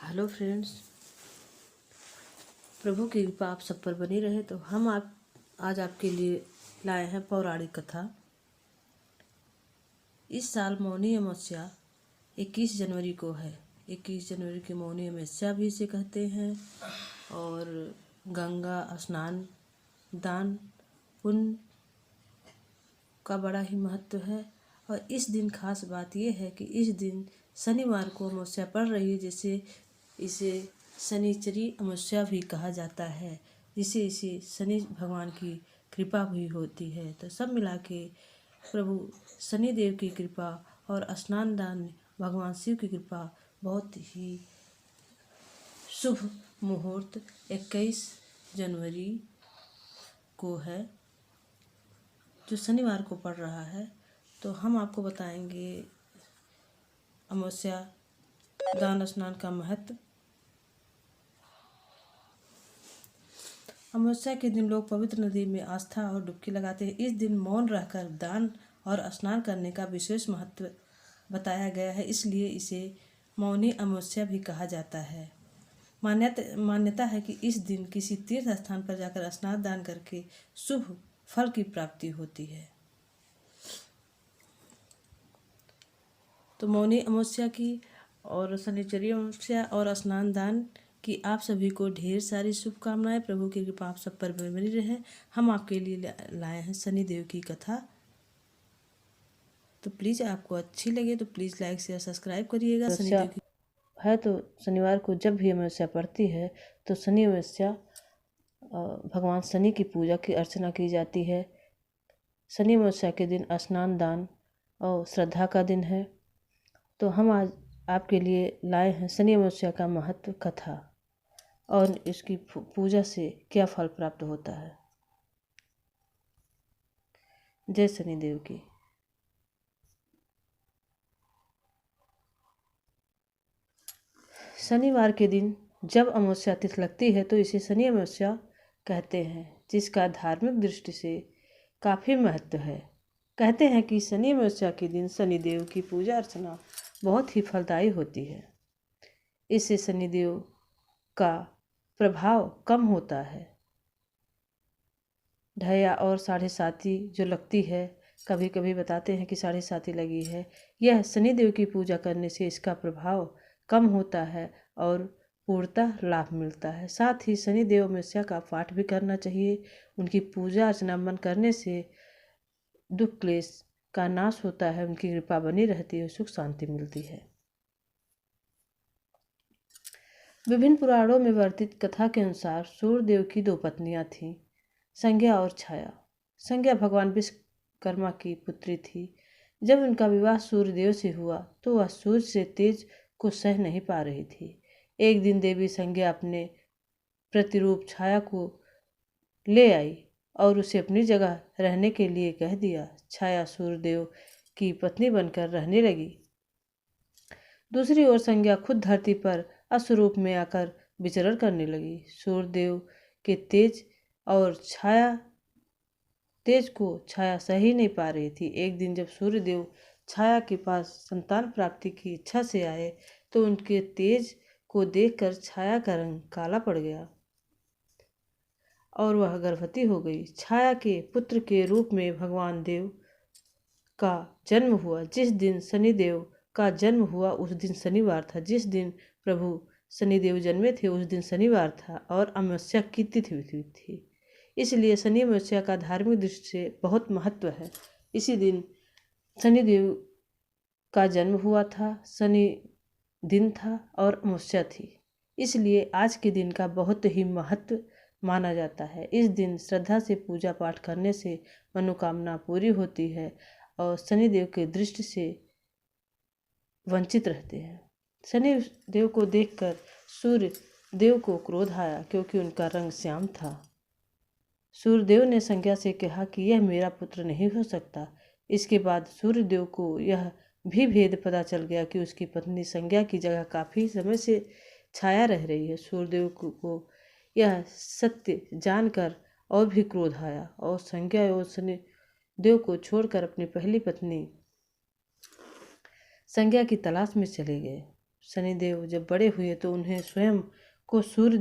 Hello friends, प्रभु की कृपा आप सब पर बनी रहे। तो हम आज आपके लिए लाए हैं पौराणिक कथा। इस साल मौनी अमावस्या 21 जनवरी को है। 21 जनवरी की मौनी अमावस्या भी इसे कहते हैं और गंगा स्नान दान पुण्य का बड़ा ही महत्व है। और इस दिन खास बात यह है कि इस दिन शनिवार को अमावस्या पड़ रही है, जिसे इसे शनिचरी अमावस्या भी कहा जाता है, जिसे इसे शनि भगवान की कृपा भी होती है। तो सब मिला के प्रभु शनिदेव की कृपा और स्नान दान भगवान शिव की कृपा बहुत ही शुभ मुहूर्त 21 जनवरी को है, जो शनिवार को पड़ रहा है। तो हम आपको बताएंगे अमावस्या दान स्नान का महत्व। अमावस्या के दिन लोग पवित्र नदी में आस्था और डुबकी लगाते हैं। इस दिन मौन रहकर दान और स्नान करने का विशेष महत्व बताया गया है, इसलिए इसे मौनी अमावस्या भी कहा जाता है। मान्यता है कि इस दिन किसी तीर्थ स्थान पर जाकर स्नान दान करके शुभ फल की प्राप्ति होती है। तो मौनी अमावस्या की और शनिचरी अमावस्या और स्नान दान की आप सभी को ढेर सारी शुभकामनाएं। प्रभु की कृपा आप सब पर बनी रहे। हम आपके लिए लाए हैं शनिदेव की कथा। तो प्लीज़ आपको अच्छी लगे तो प्लीज़ लाइक शेयर सब्सक्राइब करिएगा। शनिदेव की है तो शनिवार को जब भी अमावस्या पड़ती है तो शनि अमावस्या भगवान शनि की पूजा की अर्चना की जाती है। शनि अमावस्या के दिन स्नान दान और श्रद्धा का दिन है। तो हम आज आपके लिए लाए हैं शनि अमावस्या का महत्व कथा और इसकी पूजा से क्या फल प्राप्त होता है। जय शनिदेव की। शनिवार के दिन जब अमावस्या तिथि लगती है तो इसे शनि अमावस्या कहते हैं, जिसका धार्मिक दृष्टि से काफ़ी महत्व है। कहते हैं कि शनि अमावस्या के दिन शनिदेव की पूजा अर्चना बहुत ही फलदायी होती है। इससे शनिदेव का प्रभाव कम होता है। ढैया और साढ़े साती जो लगती है, कभी कभी बताते हैं कि साढ़े साती लगी है, यह शनिदेव की पूजा करने से इसका प्रभाव कम होता है और पूर्णतः लाभ मिलता है। साथ ही शनिदेव अमावस्या का पाठ भी करना चाहिए। उनकी पूजा अर्चना मन करने से दुख क्लेश का नाश होता है, उनकी कृपा बनी रहती है, सुख शांति मिलती है। विभिन्न पुराणों में वर्णित कथा के अनुसार सूर्यदेव की दो पत्नियां थीं, संज्ञा और छाया। संज्ञा भगवान विश्वकर्मा की पुत्री थी। जब उनका विवाह सूर्यदेव से हुआ तो वह सूर्य से तेज को सह नहीं पा रही थी। एक दिन देवी संज्ञा अपने प्रतिरूप छाया को ले आई और उसे अपनी जगह रहने के लिए कह दिया। छाया सूर्यदेव की पत्नी बनकर रहने लगी। दूसरी ओर संज्ञा खुद धरती पर अस्वरूप में आकर विचरण करने लगी। सूर्यदेव के तेज और छाया तेज को छाया सह ही नहीं पा रही थी। एक दिन जब सूर्यदेव छाया के पास संतान प्राप्ति की इच्छा से आए तो उनके तेज को देखकर छाया का रंग काला पड़ गया और वह गर्भवती हो गई। छाया के पुत्र के रूप में भगवान देव का जन्म हुआ। जिस दिन शनिदेव का जन्म हुआ उस दिन शनिवार था। जिस दिन प्रभु शनिदेव जन्मे थे उस दिन शनिवार था और अमावस्या की तिथि थी। इसलिए शनि अमावस्या का धार्मिक दृष्टि से बहुत महत्व है। इसी दिन शनिदेव का जन्म हुआ था, शनि दिन था और अमावस्या थी, इसलिए आज के दिन का बहुत ही महत्व माना जाता है। इस दिन श्रद्धा से पूजा पाठ करने से मनोकामना पूरी होती है और शनिदेव के दृष्टि से वंचित रहते हैं। शनि देव को देखकर सूर्य देव को क्रोध आया, क्योंकि उनका रंग श्याम था। सूर्यदेव ने संज्ञा से कहा कि यह मेरा पुत्र नहीं हो सकता। इसके बाद सूर्यदेव को यह भी भेद पता चल गया कि उसकी पत्नी संज्ञा की जगह काफ़ी समय से छाया रह रही है। सूर्यदेव को यह सत्य जानकर और भी क्रोध आया और संज्ञा और शनिदेव को छोड़कर अपनी पहली पत्नी संज्ञा की तलाश में चले गए। शनिदेव जब बड़े हुए तो उन्हें स्वयं को सूर्य